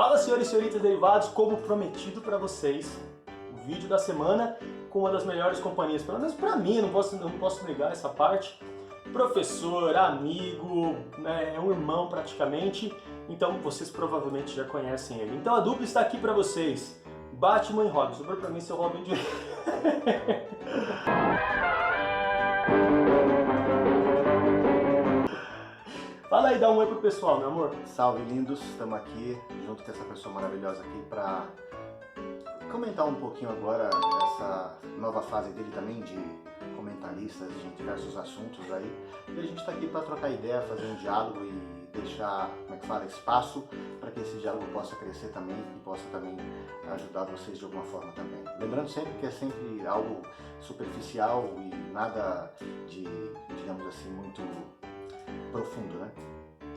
Fala, senhores e senhoritas derivados, como prometido para vocês, o vídeo da semana com uma das melhores companhias, pelo menos para mim, não posso negar essa parte. Professor, amigo, né, é um irmão praticamente, então vocês provavelmente já conhecem ele. Então a dupla está aqui para vocês, Batman e Robin. Sobrou para mim ser o Robin de... Fala aí, dá um oi pro pessoal, meu amor. Salve, lindos! Estamos aqui, junto com essa pessoa maravilhosa aqui, para comentar um pouquinho agora essa nova fase dele também, de comentaristas de diversos assuntos aí. E a gente está aqui para trocar ideia, fazer um diálogo e deixar, espaço para que esse diálogo possa crescer também e possa também ajudar vocês de alguma forma também. Lembrando sempre que é sempre algo superficial e nada de, digamos assim, muito profundo, né?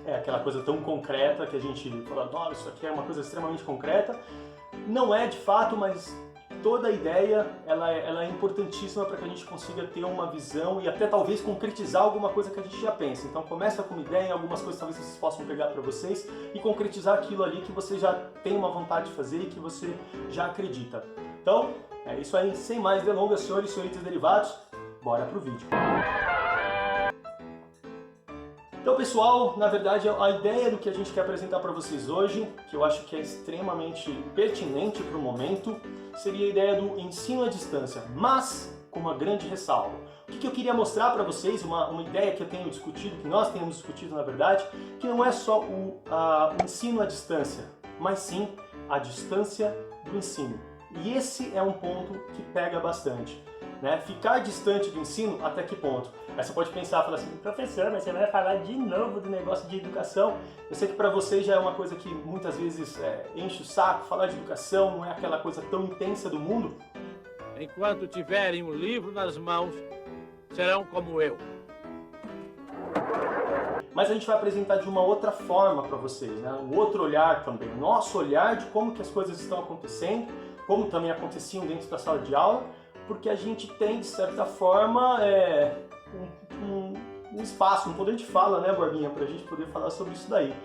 É aquela coisa tão concreta que a gente fala, nossa, isso aqui é uma coisa extremamente concreta. Não é de fato, mas toda a ideia ela é importantíssima para que a gente consiga ter uma visão e até talvez concretizar alguma coisa que a gente já pensa. Então começa com uma ideia, em algumas coisas talvez vocês possam pegar para vocês e concretizar aquilo ali que você já tem uma vontade de fazer e que você já acredita. Então é isso aí, sem mais delongas, senhores e senhoritas derivados, bora pro vídeo. Então pessoal, na verdade a ideia do que a gente quer apresentar para vocês hoje, que eu acho que é extremamente pertinente para o momento, seria a ideia do ensino à distância, mas com uma grande ressalva. O que eu queria mostrar para vocês, uma ideia que eu tenho discutido, que nós temos discutido na verdade, que não é só o ensino à distância, mas sim a distância do ensino. E esse é um ponto que pega bastante. Né? Ficar distante do ensino, até que ponto? Aí você pode pensar, falar assim, professor, mas você vai falar de novo do negócio de educação. Eu sei que para vocês já é uma coisa que muitas vezes enche o saco, falar de educação não é aquela coisa tão intensa do mundo. Enquanto tiverem um livro nas mãos, serão como eu. Mas a gente vai apresentar de uma outra forma para vocês, né? Um outro olhar também, o nosso olhar de como que as coisas estão acontecendo, como também aconteciam dentro da sala de aula, porque a gente tem, de certa forma, um espaço, um poder de fala, né, Borbinha, para a gente poder falar sobre isso daí.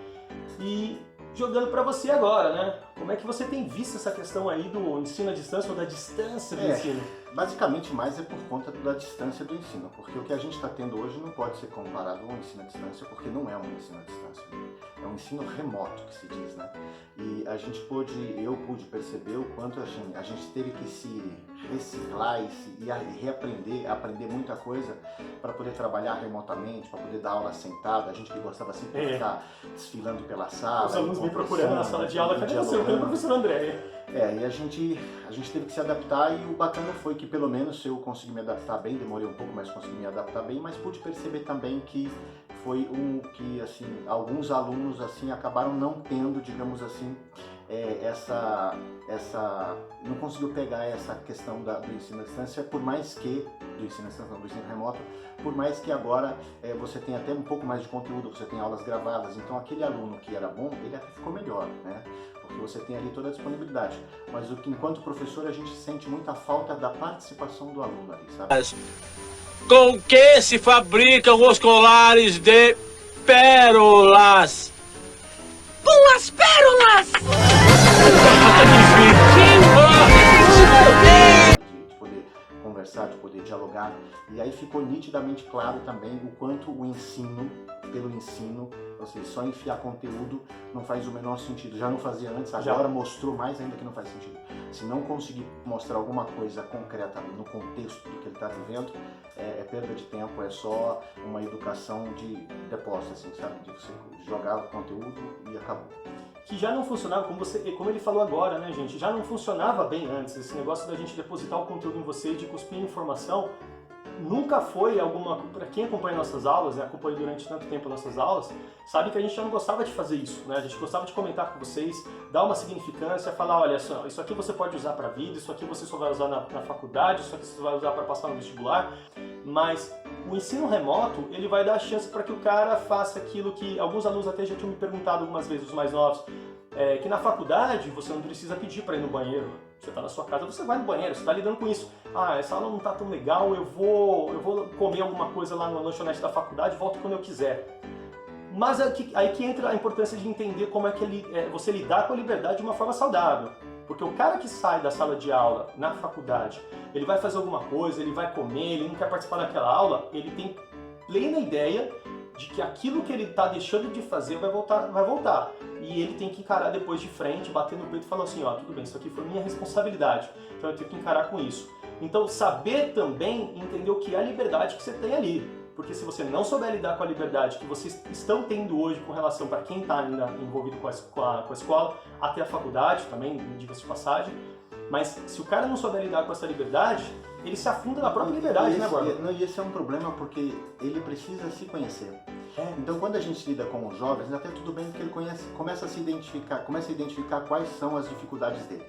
E jogando para você agora, né, como é que você tem visto essa questão aí do ensino à distância ou da distância do ensino? Basicamente, mais é por conta da distância do ensino, porque o que a gente está tendo hoje não pode ser comparado ao ensino à distância, porque não é um ensino à distância, é um ensino remoto, que se diz, né? E a gente eu pude perceber o quanto a gente teve que se reciclar e aprender muita coisa para poder trabalhar remotamente, para poder dar aula sentada. A gente que gostava sempre de ficar desfilando pela sala. Os alunos me procurando na sala de aula, cadê você? Eu tenho o professor André. E a gente teve que se adaptar, e o bacana foi que pelo menos eu consegui me adaptar bem, demorei um pouco, mas consegui me adaptar bem, mas pude perceber também que foi que assim, alguns alunos assim acabaram não tendo, digamos assim, não conseguiu pegar essa questão do ensino à distância, por mais que, do ensino remoto, por mais que agora você tem até um pouco mais de conteúdo, você tem aulas gravadas, então aquele aluno que era bom, ele até ficou melhor, né? Porque você tem ali toda a disponibilidade, mas enquanto professor a gente sente muita falta da participação do aluno ali, sabe? Com que se fabricam os colares de pérolas? Com as pérolas! De poder conversar, de poder dialogar, e aí ficou nitidamente claro também o quanto o ensino, pelo ensino, ou seja, só enfiar conteúdo não faz o menor sentido. Já não fazia antes, agora mostrou mais ainda que não faz sentido. Se não conseguir mostrar alguma coisa concreta no contexto do que ele está vivendo, é perda de tempo, é só uma educação de depósito, assim, sabe? De você jogar o conteúdo e acabou. Que já não funcionava, como ele falou agora, né, gente? Já não funcionava bem antes. Esse negócio da gente depositar o conteúdo em você, de cuspir informação, nunca foi para quem acompanha nossas aulas, né, acompanha durante tanto tempo nossas aulas, sabe que a gente já não gostava de fazer isso, né? A gente gostava de comentar com vocês, dar uma significância, falar, olha só, isso aqui você pode usar para a vida, isso aqui você só vai usar na faculdade, isso aqui você vai usar para passar no vestibular, mas o ensino remoto, ele vai dar a chance para que o cara faça aquilo que alguns alunos até já tinham me perguntado algumas vezes, os mais novos, que na faculdade você não precisa pedir para ir no banheiro. Você está na sua casa, você vai no banheiro, você está lidando com isso. Ah, essa aula não está tão legal, eu vou comer alguma coisa lá no lanchonete da faculdade e volto quando eu quiser. Mas aí que entra a importância de entender como é que você lidar com a liberdade de uma forma saudável. Porque o cara que sai da sala de aula na faculdade, ele vai fazer alguma coisa, ele vai comer, ele não quer participar daquela aula, ele tem plena ideia de que aquilo que ele está deixando de fazer vai voltar. E ele tem que encarar depois de frente, bater no peito e falar assim, ó, tudo bem, isso aqui foi minha responsabilidade, então eu tenho que encarar com isso. Então, saber também entender o que é a liberdade que você tem ali. Porque se você não souber lidar com a liberdade que vocês estão tendo hoje com relação para quem está ainda envolvido com a escola, até a faculdade também, diga-se de passagem, mas se o cara não souber lidar com essa liberdade, ele se afunda na própria liberdade, né, Borba? E esse é um problema porque ele precisa se conhecer. Então, quando a gente lida com os jovens, até tudo bem porque ele começa a identificar quais são as dificuldades dele.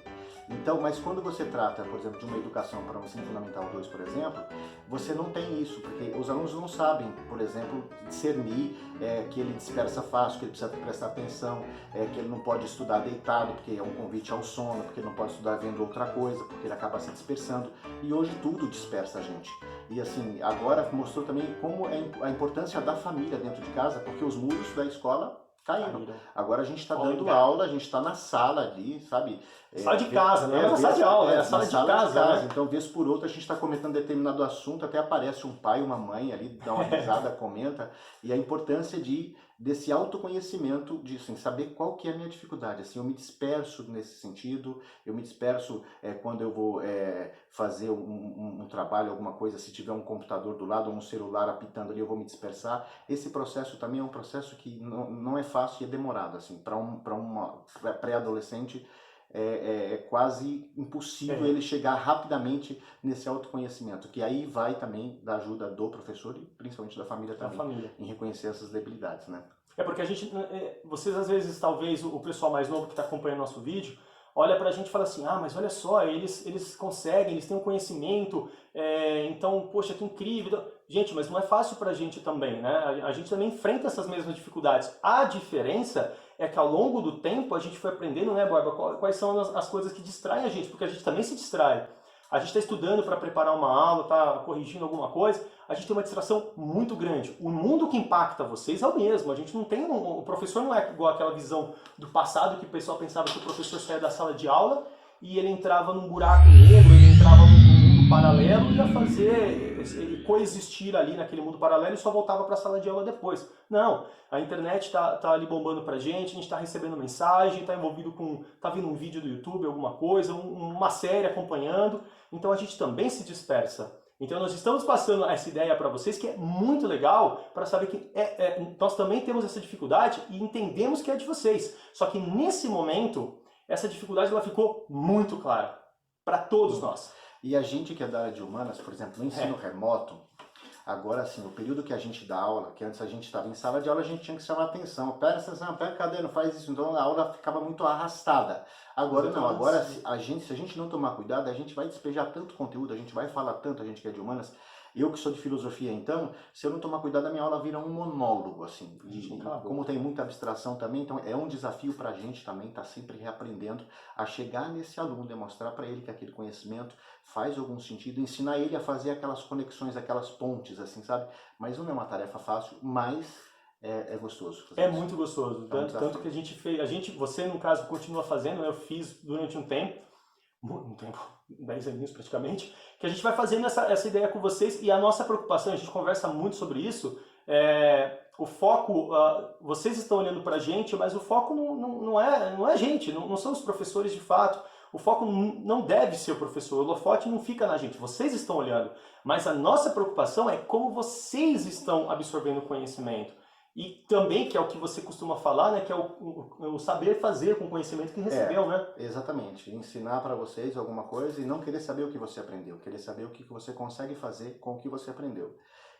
Então, mas quando você trata, por exemplo, de uma educação para o ensino fundamental 2, por exemplo, você não tem isso, porque os alunos não sabem, por exemplo, discernir que ele dispersa fácil, que ele precisa prestar atenção, que ele não pode estudar deitado, porque é um convite ao sono, porque ele não pode estudar vendo outra coisa, porque ele acaba se dispersando. E hoje tudo dispersa a gente. E assim, agora mostrou também como é a importância da família dentro de casa, porque os muros da escola caíram. Agora a gente está dando aula, a gente está na sala ali, sabe? Sala de casa, não é na sala de aula, é a sala de casa. Né? Então, vez por outra, a gente está comentando determinado assunto, até aparece um pai, uma mãe ali, dá uma risada, comenta, e a importância desse autoconhecimento, de assim, saber qual que é a minha dificuldade. Assim, eu me disperso nesse sentido, eu me disperso quando eu vou fazer um trabalho, alguma coisa, se tiver um computador do lado ou um celular apitando ali, eu vou me dispersar. Esse processo também é um processo que não é fácil e é demorado. Assim, para uma pré-adolescente, é quase impossível ele chegar rapidamente nesse autoconhecimento, que aí vai também da ajuda do professor e principalmente da família também, em reconhecer essas debilidades, né? É porque a gente, vocês às vezes, talvez o pessoal mais novo que está acompanhando nosso vídeo, olha pra gente e fala assim, mas olha só, eles conseguem, eles têm um conhecimento, então, poxa, que incrível. Gente, mas não é fácil pra gente também, né? A gente também enfrenta essas mesmas dificuldades. A diferença é que ao longo do tempo a gente foi aprendendo, né, Borba, quais são as coisas que distraem a gente, porque a gente também se distrai. A gente está estudando para preparar uma aula, está corrigindo alguma coisa, a gente tem uma distração muito grande. O mundo que impacta vocês é o mesmo, a gente não tem o professor não é igual aquela visão do passado que o pessoal pensava que o professor saía da sala de aula e ele entrava num buraco negro, ele entrava num mundo paralelo e ia fazer coexistir ali naquele mundo paralelo e só voltava para a sala de aula depois. Não, a internet está ali bombando pra gente, a gente está recebendo mensagem, está envolvido está vendo um vídeo do YouTube, alguma coisa, uma série acompanhando, então a gente também se dispersa. Então nós estamos passando essa ideia para vocês que é muito legal para saber que nós também temos essa dificuldade e entendemos que é de vocês. Só que nesse momento, essa dificuldade ela ficou muito clara para todos nós. E a gente que é da área de humanas, por exemplo, no ensino remoto, agora sim, o período que a gente dá aula, que antes a gente estava em sala de aula, a gente tinha que chamar atenção. Pega atenção, pega caderno, faz isso. Então a aula ficava muito arrastada. Agora não, agora se a gente não tomar cuidado, a gente vai despejar tanto conteúdo, a gente vai falar tanto, a gente que é de humanas. Eu que sou de filosofia, então, se eu não tomar cuidado, a minha aula vira um monólogo, assim. E como tem muita abstração também, então é um desafio para a gente também estar sempre reaprendendo a chegar nesse aluno, demonstrar para ele que aquele conhecimento faz algum sentido, ensinar ele a fazer aquelas conexões, aquelas pontes, assim, sabe? Mas não é uma tarefa fácil, mas é gostoso. É isso. Muito gostoso. Tanto que a gente fez, você no caso continua fazendo, eu fiz durante um tempo, 10 aninhos praticamente, que a gente vai fazendo essa ideia com vocês e a nossa preocupação, a gente conversa muito sobre isso, o foco, vocês estão olhando pra gente, mas o foco não é a gente, não são os professores de fato, o foco não deve ser o professor, o holofote não fica na gente, vocês estão olhando, mas a nossa preocupação é como vocês estão absorvendo o conhecimento. E também, que é o que você costuma falar, né, que é o saber fazer com o conhecimento que recebeu, né? Exatamente. Ensinar para vocês alguma coisa e não querer saber o que você aprendeu. Querer saber o que você consegue fazer com o que você aprendeu.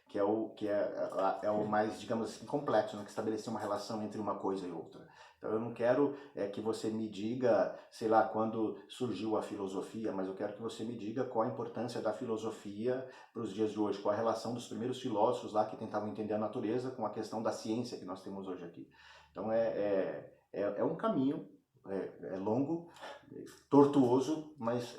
Que é o mais, digamos assim, complexo, né? Que estabelecer uma relação entre uma coisa e outra. Então eu não quero que você me diga, sei lá, quando surgiu a filosofia, mas eu quero que você me diga qual a importância da filosofia para os dias de hoje, qual a relação dos primeiros filósofos lá que tentavam entender a natureza com a questão da ciência que nós temos hoje aqui. Então é um caminho, é longo, tortuoso, mas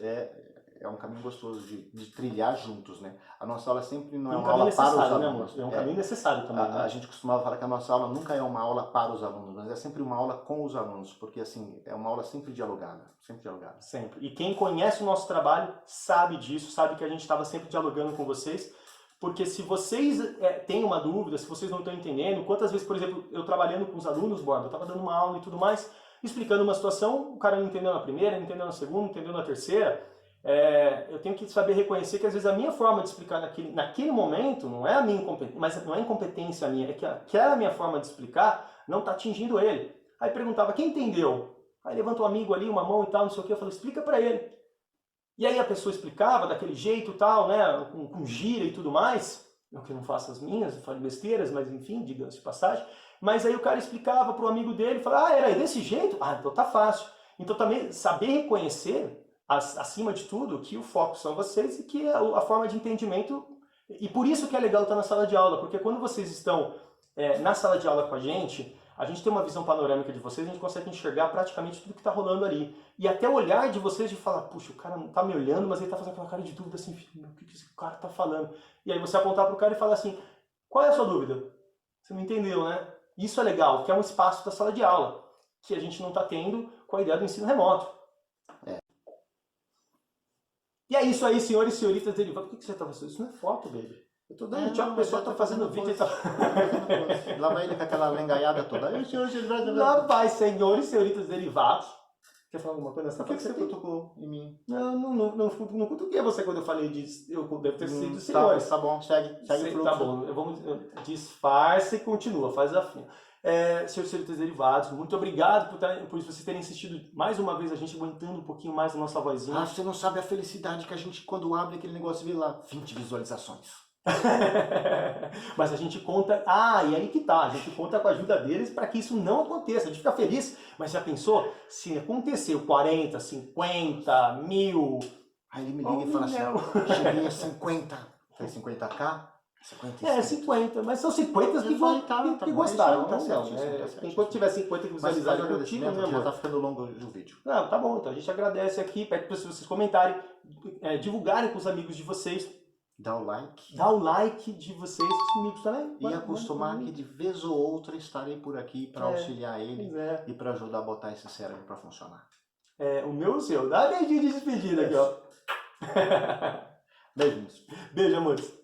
é um caminho gostoso de trilhar juntos, né? A nossa aula sempre não é um uma caminho aula para os necessário, né, alunos. amor? É um caminho necessário também, né? A gente costumava falar que a nossa aula nunca é uma aula para os alunos, mas é sempre uma aula com os alunos, porque assim, é uma aula sempre dialogada, sempre dialogada. Sempre. E quem conhece o nosso trabalho sabe disso, sabe que a gente estava sempre dialogando com vocês, porque se vocês têm uma dúvida, se vocês não estão entendendo, quantas vezes, por exemplo, eu trabalhando com os alunos, Borba, eu estava dando uma aula e tudo mais, explicando uma situação, o cara não entendeu na primeira, não entendeu na segunda, não entendeu na terceira, eu tenho que saber reconhecer que às vezes a minha forma de explicar naquele momento não é a minha incompetência, mas não é incompetência minha, é que aquela minha forma de explicar não está atingindo ele. Aí perguntava, quem entendeu? Aí levanta um amigo ali, uma mão e tal, não sei o que, eu falei, explica para ele. E aí a pessoa explicava daquele jeito tal, né, com gíria e tudo mais, eu que não faço as minhas, eu falo besteiras, mas enfim, diga-se de passagem, mas aí o cara explicava para o amigo dele, falava, era desse jeito? Ah, então tá fácil. Então também saber reconhecer, acima de tudo, que o foco são vocês e que a forma de entendimento, e por isso que é legal estar na sala de aula, porque quando vocês estão na sala de aula com a gente tem uma visão panorâmica de vocês, a gente consegue enxergar praticamente tudo que está rolando ali. E até o olhar de vocês de falar, puxa, o cara não está me olhando, mas ele está fazendo aquela cara de dúvida assim, o que esse cara está falando? E aí você apontar para o cara e falar assim, qual é a sua dúvida? Você não entendeu, né? Isso é legal, que é um espaço da sala de aula, que a gente não está tendo com a ideia do ensino remoto. E é isso aí, senhores e senhoritas derivados. Por que você está fazendo isso? Isso não é foto, baby. Eu tô dando tchau, o pessoal tá fazendo vídeo e tá... Lá vai ele com aquela lengaiada toda. Lá vai, senhores e senhoritas derivados. Quer falar alguma coisa nessa Por que você cutucou em mim? Não cutuquei você quando eu falei disso. Eu devo ter sido senhores. Tá bom, segue o fluxo. Tá bom, disfarça e continua, faz a fina. Senhores e senhoritas derivados, muito obrigado por vocês terem assistido mais uma vez a gente, aguentando um pouquinho mais a nossa vozinha. Ah, você não sabe a felicidade que a gente, quando abre aquele negócio, vê lá 20 visualizações. Mas a gente conta, e aí que tá, a gente conta com a ajuda deles para que isso não aconteça. A gente fica feliz, mas já pensou? Se aconteceu 40, 50, 1000... Aí ele me liga e fala assim, cheguei a 50. Foi 50k? 50, mas são 50 que gostaram. Enquanto tiver 50 que visualizaram contigo, né, já tá ficando longo o vídeo. Não, tá bom, então a gente agradece aqui, pede para vocês comentarem, divulgarem com os amigos de vocês. Dá o like. Dá o like de vocês, com os amigos também. E acostumar que de vez ou outra estarei por aqui para auxiliar ele e para ajudar a botar esse cérebro para funcionar. O meu e o seu. Dá beijinho de despedida aqui, ó. Beijinhos. Beijo, amores.